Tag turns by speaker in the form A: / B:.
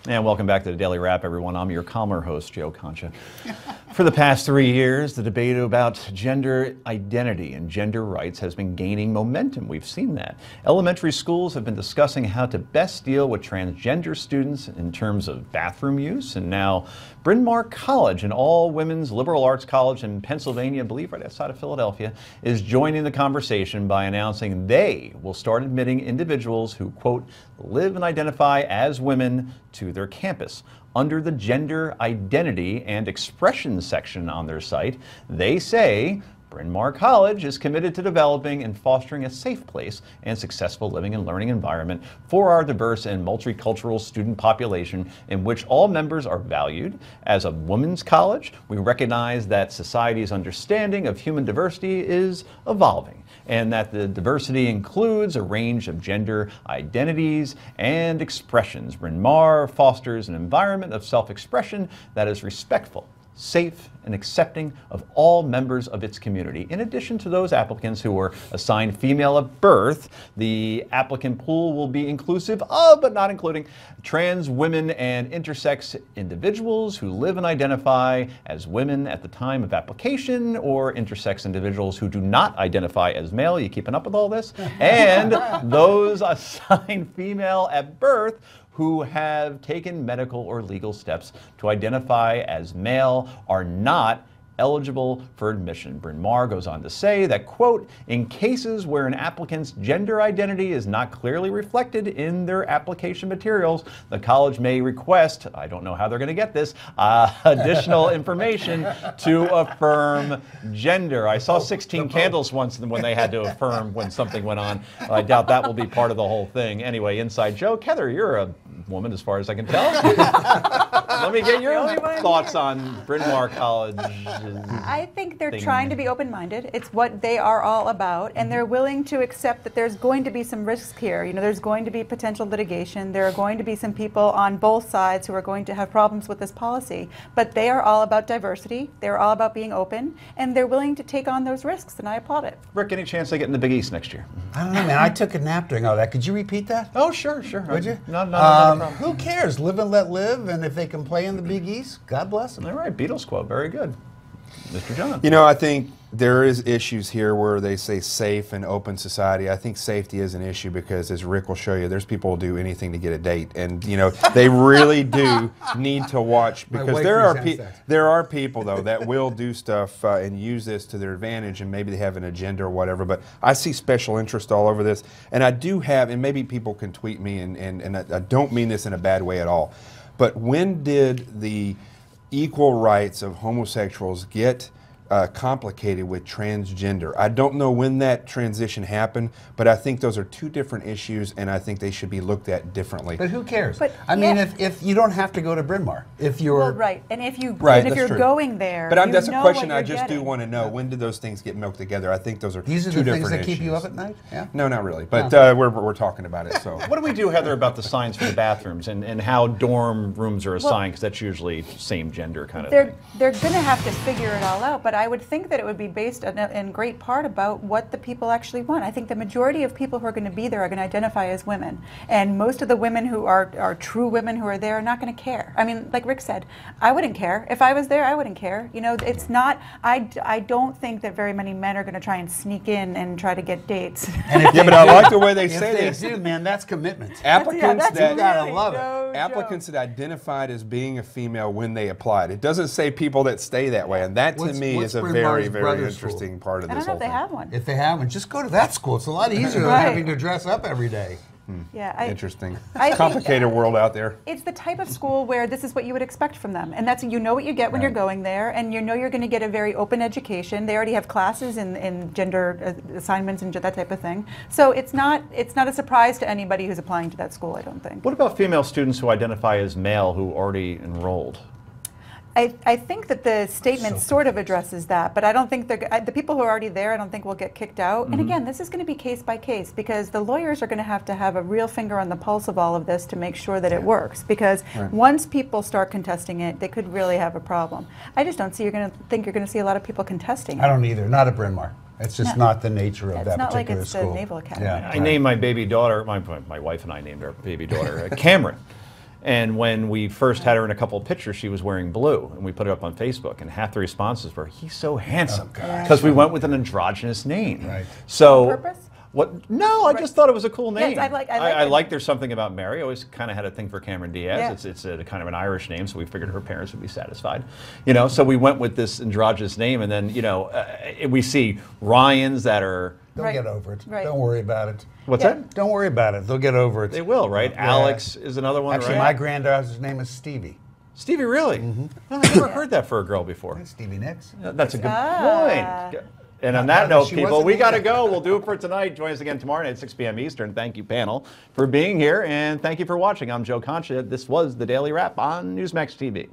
A: And welcome back to the Daily Wrap, everyone. I'm your calmer host, Joe Concha. For the past 3 years, the debate about gender identity and gender rights has been gaining momentum. We've seen that. Elementary schools have been discussing how to best deal with transgender students in terms of bathroom use. And now Bryn Mawr College, an all-women's liberal arts college in Pennsylvania, I believe right outside of Philadelphia, is joining the conversation by announcing they will start admitting individuals who, quote, live and identify as women to their campus. Under the gender identity and expression section on their site, they say Bryn Mawr College is committed to developing and fostering a safe place and successful living and learning environment for our diverse and multicultural student population in which all members are valued. As a women's college, we recognize that society's understanding of human diversity is evolving, and that the diversity includes a range of gender identities and expressions. Bryn Mawr fosters an environment of self-expression that is respectful, safe, and accepting of all members of its community. In addition to those applicants who were assigned female at birth, the applicant pool will be inclusive of, but not including, trans women and intersex individuals who live and identify as women at the time of application, or intersex individuals who do not identify as male. You keeping up with all this? And those assigned female at birth who have taken medical or legal steps to identify as male are not eligible for admission. Bryn Mawr goes on to say that, quote, in cases where an applicant's gender identity is not clearly reflected in their application materials, the college may request, I don't know how they're going to get this, additional information to affirm gender. I saw 16 Candles once when they had to affirm when something went on. I doubt that will be part of the whole thing. Anyway, inside joke. Heather, you're a woman as far as I can tell. Let me get your thoughts on Bryn Mawr College.
B: I think they're trying to be open-minded. It's what they are all about, and they're willing to accept that there's going to be some risks here. You know, there's going to be potential litigation. There are going to be some people on both sides who are going to have problems with this policy, but they are all about diversity. They're all about being open, and they're willing to take on those risks, and I applaud it.
A: Rick, any chance they get in the Big East next year?
C: I don't know, man. I took a nap during all that. Could you repeat that?
A: Oh, sure, sure.
C: Would you?
A: No problem.
C: Who cares? Live and let live, and if they can play in the Big East, God bless them.
A: All right, Beatles quote, very good. Mr. John.
D: You know, I think there is issues here where they say safe and open society. I think safety is an issue because, as Rick will show you, there's people who do anything to get a date, and you know they really do need to watch, because there are people though that will do stuff and use this to their advantage, and maybe they have an agenda or whatever. But I see special interest all over this, and I do have, and maybe people can tweet me, and I don't mean this in a bad way at all, but when did the equal rights of homosexuals get complicated with transgender? I don't know when that transition happened, but I think those are two different issues, and I think they should be looked at differently.
C: But who cares?
B: But
C: I mean, if you don't have to go to Bryn Mawr, if you're
B: well, right, and if you you're going there,
D: but that's a question I
B: just
D: do want to know. When did those things get milked together? I think those are
C: these are
D: two
C: the
D: different
C: things that
D: issues.
C: keep you up at night. Yeah.
D: No, not really. But we're talking about it. So
A: what do we do, Heather, about the signs for the bathrooms and how dorm rooms are assigned? Because that's usually same gender kind of thing.
B: They're going to have to figure it all out, but I would think that it would be based in great part about what the people actually want. I think the majority of people who are going to be there are going to identify as women, and most of the women who are true women who are there are not going to care. I mean, like Rick said, I wouldn't care. If I was there, I wouldn't care. You know, it's not, I don't think that very many men are going to try and sneak in and try to get dates.
D: Yeah, but I like the way they say
C: this. Man, that's commitment.
D: Applicants
C: that gotta love it.
D: Applicants that identified as being a female when they applied. It doesn't say people that stay that way, and that to me is a very, very interesting part of this whole thing.
B: I don't know if they have one.
C: If they have one, just go to that school. It's a lot easier than having to dress up every day.
B: Yeah,
D: interesting. Complicated world out there.
B: It's the type of school where this is what you would expect from them, and that's, you know what you get when you're going there, and you know you're going to get a very open education. They already have classes in gender assignments and that type of thing. So it's not a surprise to anybody who's applying to that school, I don't think.
A: What about female students who identify as male who already enrolled?
B: I think that the statement sort of addresses that, but I don't think the people who are already there, I don't think will get kicked out. And again, this is going to be case by case, because the lawyers are going to have a real finger on the pulse of all of this to make sure that it works, because once people start contesting it, they could really have a problem. I just don't see you're going to see a lot of people contesting it.
C: I don't either, not at Bryn Mawr. It's just not the nature of that particular school.
B: It's not like it's the Naval Academy.
A: Yeah, I named my baby daughter, my wife and I named our baby daughter Cameron. And when we first had her in a couple of pictures, she was wearing blue, and we put it up on Facebook, and half the responses were, "He's so handsome," because we went with an androgynous name.
C: Right.
A: So,
B: On purpose?
A: what? No, I just thought it was a cool name.
B: Yes,
A: I
B: it.
A: like there's something about Mary. I always kind of had a thing for Cameron Diaz.
B: Yeah.
A: It's a kind of an Irish name, so we figured her parents would be satisfied. You know, so we went with this androgynous name, and then we see Ryans that are.
C: They'll get over it.
B: Right.
C: Don't worry about it.
A: What's that?
C: Don't worry about it. They'll get over it.
A: They will, right?
C: Yeah.
A: Alex is another one.
C: Actually,
A: right?
C: my granddaughter's name is Stevie.
A: Stevie, really? Oh, I've never heard that for a girl before.
C: That's Stevie Nicks.
A: That's a good point. And on that
C: no,
A: note,
C: she
A: people,
C: wasn't
A: we got to
C: either.
A: go. We'll do it for tonight. Join us again tomorrow night at 6 p.m. Eastern. Thank you, panel, for being here, and thank you for watching. I'm Joe Concha. This was the Daily Wrap on Newsmax TV.